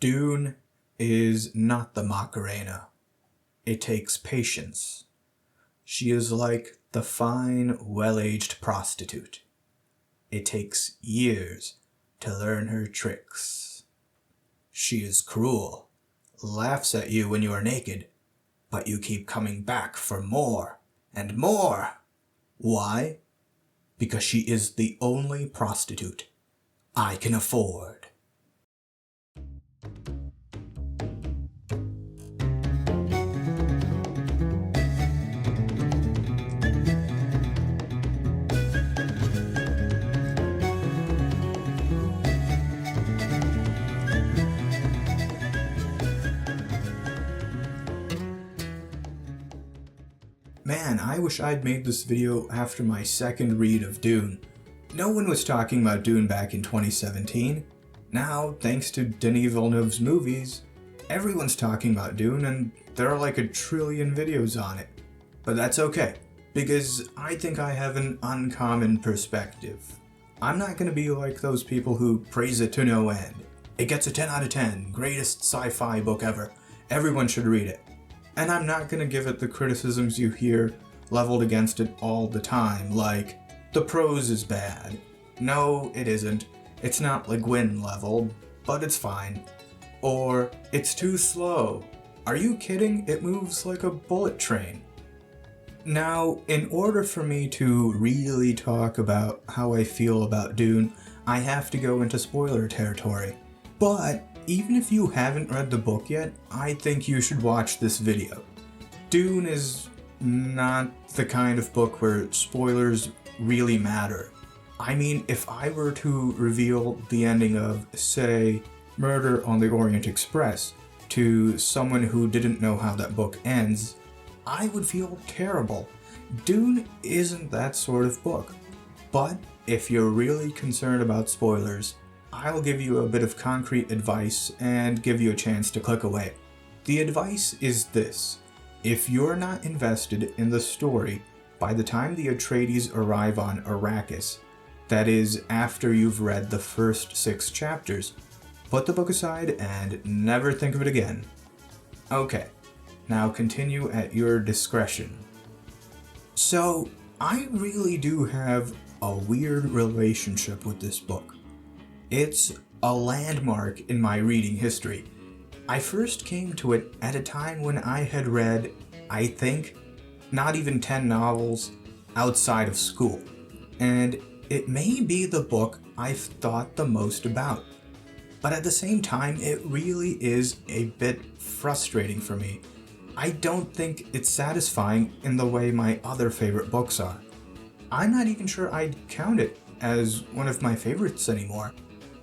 Dune is not the Macarena. It takes patience. She is like the fine, well-aged prostitute. It takes years to learn her tricks. She is cruel, laughs at you when you are naked, but you keep coming back for more and more. Why? Because she is the only prostitute I can afford. Man, I wish I'd made this video after my second read of Dune. No one was talking about Dune back in 2017. Now, thanks to Denis Villeneuve's movies, everyone's talking about Dune and there are like a trillion videos on it. But that's okay, because I think I have an uncommon perspective. I'm not going to be like those people who praise it to no end. It gets a 10 out of 10, greatest sci-fi book ever. Everyone should read it. And I'm not going to give it the criticisms you hear leveled against it all the time, like, the prose is bad. No, it isn't. It's not Le Guin level, but it's fine. Or, it's too slow. Are you kidding? It moves like a bullet train. Now, in order for me to really talk about how I feel about Dune, I have to go into spoiler territory. But even if you haven't read the book yet, I think you should watch this video. Dune is not the kind of book where spoilers really matter. I mean, if I were to reveal the ending of, say, Murder on the Orient Express to someone who didn't know how that book ends, I would feel terrible. Dune isn't that sort of book. But if you're really concerned about spoilers, I'll give you a bit of concrete advice and give you a chance to click away. The advice is this: if you're not invested in the story by the time the Atreides arrive on Arrakis, that is, after you've read the first 6 chapters, put the book aside and never think of it again. Okay, now continue at your discretion. So, I really do have a weird relationship with this book. It's a landmark in my reading history. I first came to it at a time when I had read, I think, not even 10 novels outside of school. And it may be the book I've thought the most about. But at the same time, it really is a bit frustrating for me. I don't think it's satisfying in the way my other favorite books are. I'm not even sure I'd count it as one of my favorites anymore.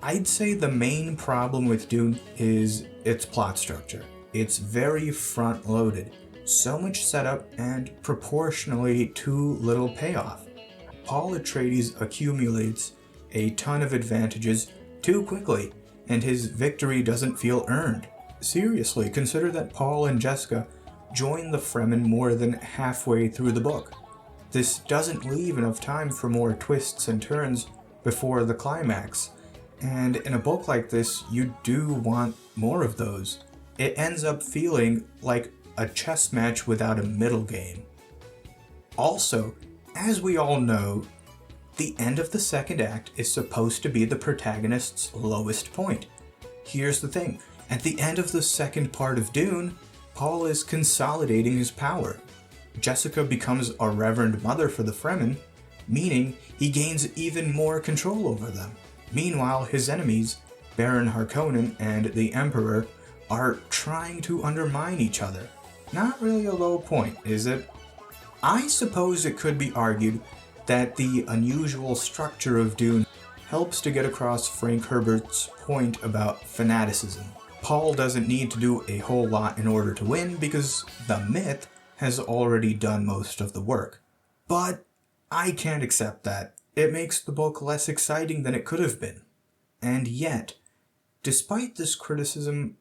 I'd say the main problem with Dune is its plot structure. It's very front-loaded, so much setup and proportionally too little payoff. Paul Atreides accumulates a ton of advantages too quickly, and his victory doesn't feel earned. Seriously, consider that Paul and Jessica join the Fremen more than halfway through the book. This doesn't leave enough time for more twists and turns before the climax. And in a book like this, you do want more of those. It ends up feeling like a chess match without a middle game. Also, as we all know, the end of the second act is supposed to be the protagonist's lowest point. Here's the thing, at the end of the second part of Dune, Paul is consolidating his power. Jessica becomes a reverend mother for the Fremen, meaning he gains even more control over them. Meanwhile, his enemies, Baron Harkonnen and the Emperor, are trying to undermine each other. Not really a low point, is it? I suppose it could be argued that the unusual structure of Dune helps to get across Frank Herbert's point about fanaticism. Paul doesn't need to do a whole lot in order to win because the myth has already done most of the work. But I can't accept that. It makes the book less exciting than it could have been. And yet, despite this criticism,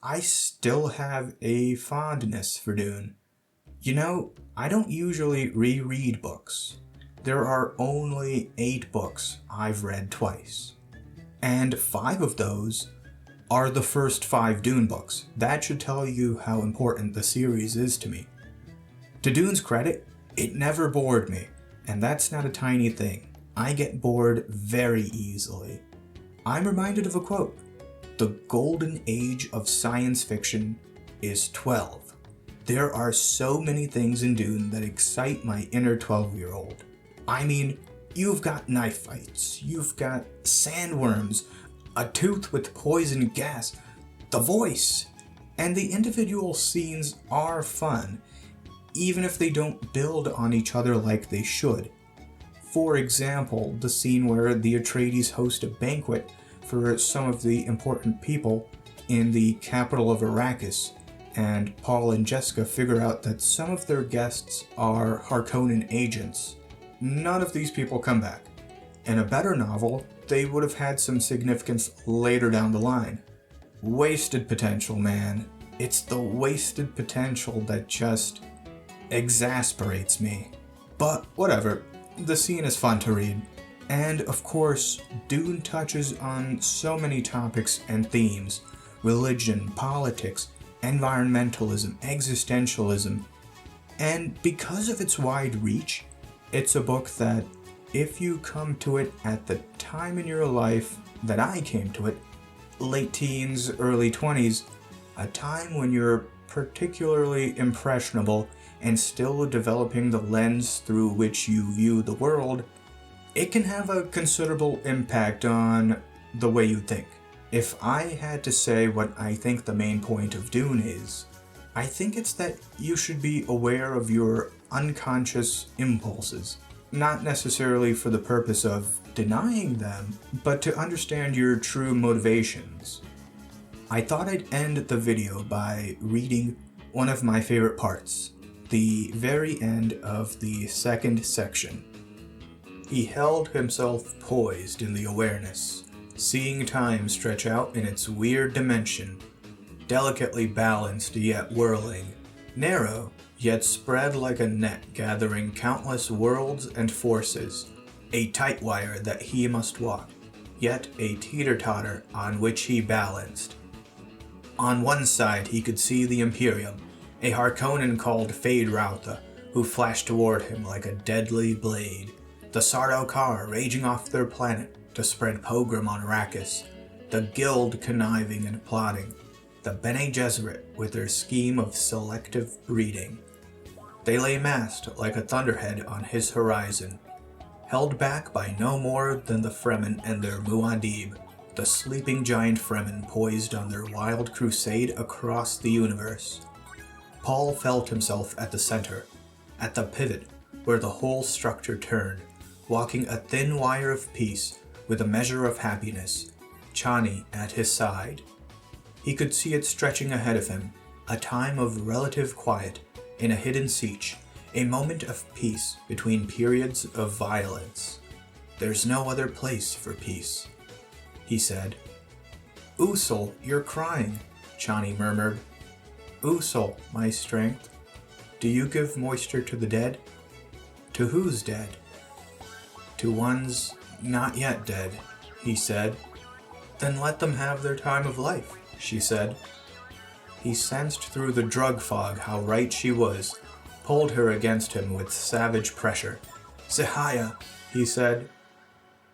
I still have a fondness for Dune. You know, I don't usually reread books. There are only 8 books I've read twice. And 5 of those are the first 5 Dune books. That should tell you how important the series is to me. To Dune's credit, it never bored me, and that's not a tiny thing. I get bored very easily. I'm reminded of a quote: "The golden age of science fiction is 12. There are so many things in Dune that excite my inner 12-year-old. I mean, you've got knife fights, you've got sandworms, a tooth with poison gas, the voice, and the individual scenes are fun, even if they don't build on each other like they should. For example, the scene where the Atreides host a banquet for some of the important people in the capital of Arrakis, and Paul and Jessica figure out that some of their guests are Harkonnen agents. None of these people come back. In a better novel, they would have had some significance later down the line. Wasted potential, man. It's the wasted potential that just exasperates me. But whatever, the scene is fun to read. And of course, Dune touches on so many topics and themes: religion, politics, environmentalism, existentialism. And because of its wide reach, it's a book that, if you come to it at the time in your life that I came to it, late teens, early 20s, a time when you're particularly impressionable and still developing the lens through which you view the world, it can have a considerable impact on the way you think. If I had to say what I think the main point of Dune is, I think it's that you should be aware of your unconscious impulses, not necessarily for the purpose of denying them, but to understand your true motivations. I thought I'd end the video by reading one of my favorite parts, the very end of the second section. He held himself poised in the awareness, seeing time stretch out in its weird dimension, delicately balanced yet whirling, narrow yet spread like a net gathering countless worlds and forces, a tight wire that he must walk, yet a teeter-totter on which he balanced. On one side he could see the Imperium, a Harkonnen called Feyd-Rautha, who flashed toward him like a deadly blade, the Sardaukar raging off their planet to spread pogrom on Arrakis, the Guild conniving and plotting, the Bene Gesserit with their scheme of selective breeding. They lay massed like a thunderhead on his horizon, held back by no more than the Fremen and their Muad'Dib, the sleeping giant Fremen poised on their wild crusade across the universe. Paul felt himself at the center, at the pivot where the whole structure turned, walking a thin wire of peace with a measure of happiness, Chani at his side. He could see it stretching ahead of him, a time of relative quiet in a hidden siege, a moment of peace between periods of violence. "There's no other place for peace," he said. "Usul, you're crying," Chani murmured. "Usul, my strength, do you give moisture to the dead?" "To whose dead?" "To ones not yet dead," he said. "Then let them have their time of life," she said. He sensed through the drug fog how right she was, pulled her against him with savage pressure. "Sihaya," he said.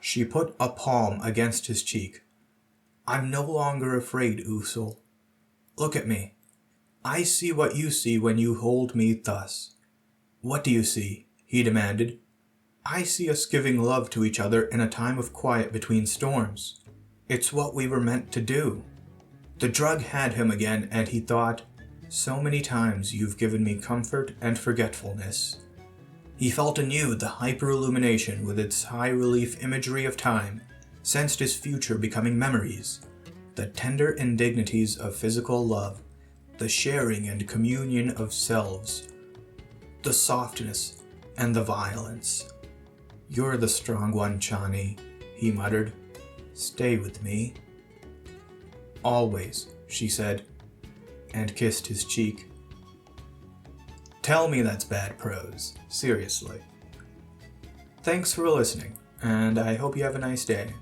She put a palm against his cheek. "I'm no longer afraid, Usul. Look at me. I see what you see when you hold me thus." "What do you see?" he demanded. "I see us giving love to each other in a time of quiet between storms. It's what we were meant to do." The drug had him again, and he thought, "So many times you've given me comfort and forgetfulness." He felt anew the hyper-illumination with its high-relief imagery of time, sensed his future becoming memories, the tender indignities of physical love, the sharing and communion of selves, the softness and the violence. "You're the strong one, Chani," he muttered. "Stay with me." "Always," she said, and kissed his cheek. Tell me that's bad prose. Seriously. Thanks for listening, and I hope you have a nice day.